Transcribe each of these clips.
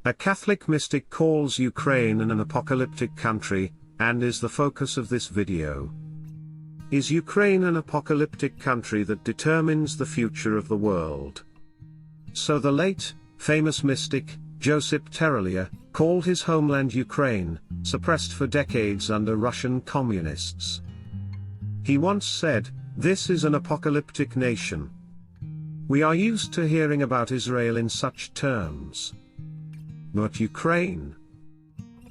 A Catholic mystic calls Ukraine an apocalyptic country, and is the focus of this video. Is Ukraine an apocalyptic country that determines the future of the world? So the late, famous mystic, Josyp Terelya, called his homeland Ukraine, suppressed for decades under Russian communists. He once said, "This is an apocalyptic nation." We are used to hearing about Israel in such terms. But Ukraine?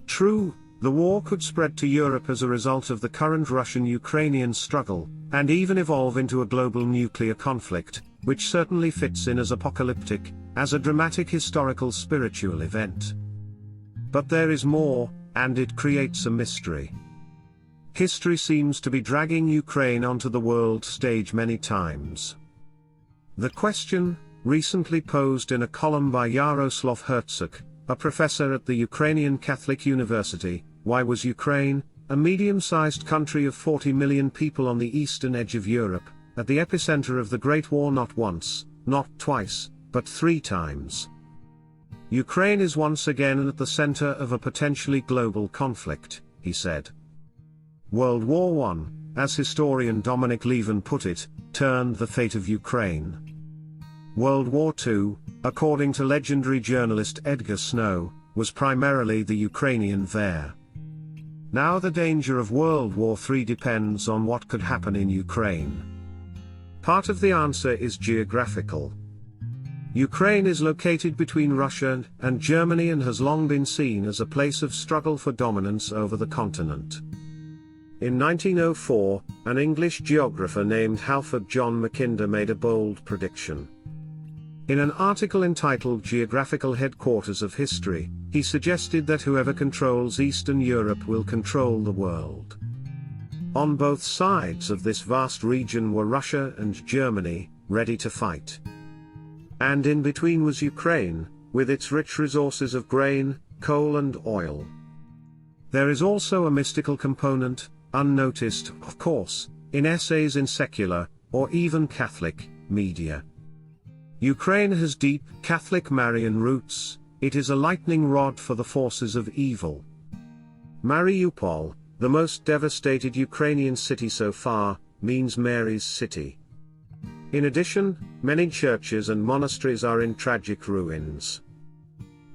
True, the war could spread to Europe as a result of the current Russian-Ukrainian struggle, and even evolve into a global nuclear conflict, which certainly fits in as apocalyptic, as a dramatic historical spiritual event. But there is more, and it creates a mystery. History seems to be dragging Ukraine onto the world stage many times. The question, recently posed in a column by Yaroslav Hrytsak, a professor at the Ukrainian Catholic University, why was Ukraine, a medium-sized country of 40 million people on the eastern edge of Europe, at the epicenter of the Great War not once, not twice, but 3 times? Ukraine is once again at the center of a potentially global conflict, he said. World War I, as historian Dominic Leven put it, turned the fate of Ukraine. World War II, according to legendary journalist Edgar Snow, was primarily the Ukrainian affair. Now the danger of World War III depends on what could happen in Ukraine. Part of the answer is geographical. Ukraine is located between Russia and Germany and has long been seen as a place of struggle for dominance over the continent. In 1904, an English geographer named Halford John Mackinder made a bold prediction. In an article entitled Geographical Headquarters of History, he suggested that whoever controls Eastern Europe will control the world. On both sides of this vast region were Russia and Germany, ready to fight. And in between was Ukraine, with its rich resources of grain, coal and oil. There is also a mystical component, unnoticed, of course, in essays in secular, or even Catholic, media. Ukraine has deep, Catholic Marian roots. It is a lightning rod for the forces of evil. Mariupol, the most devastated Ukrainian city so far, means Mary's city. In addition, many churches and monasteries are in tragic ruins.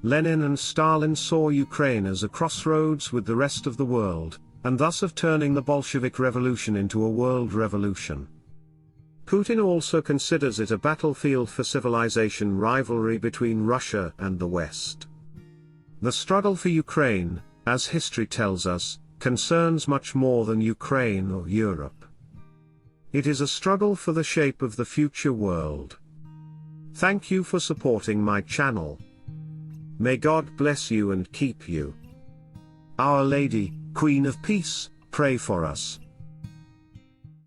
Lenin and Stalin saw Ukraine as a crossroads with the rest of the world, and thus of turning the Bolshevik Revolution into a world revolution. Putin also considers it a battlefield for civilization rivalry between Russia and the West. The struggle for Ukraine, as history tells us, concerns much more than Ukraine or Europe. It is a struggle for the shape of the future world. Thank you for supporting my channel. May God bless you and keep you. Our Lady, Queen of Peace, pray for us.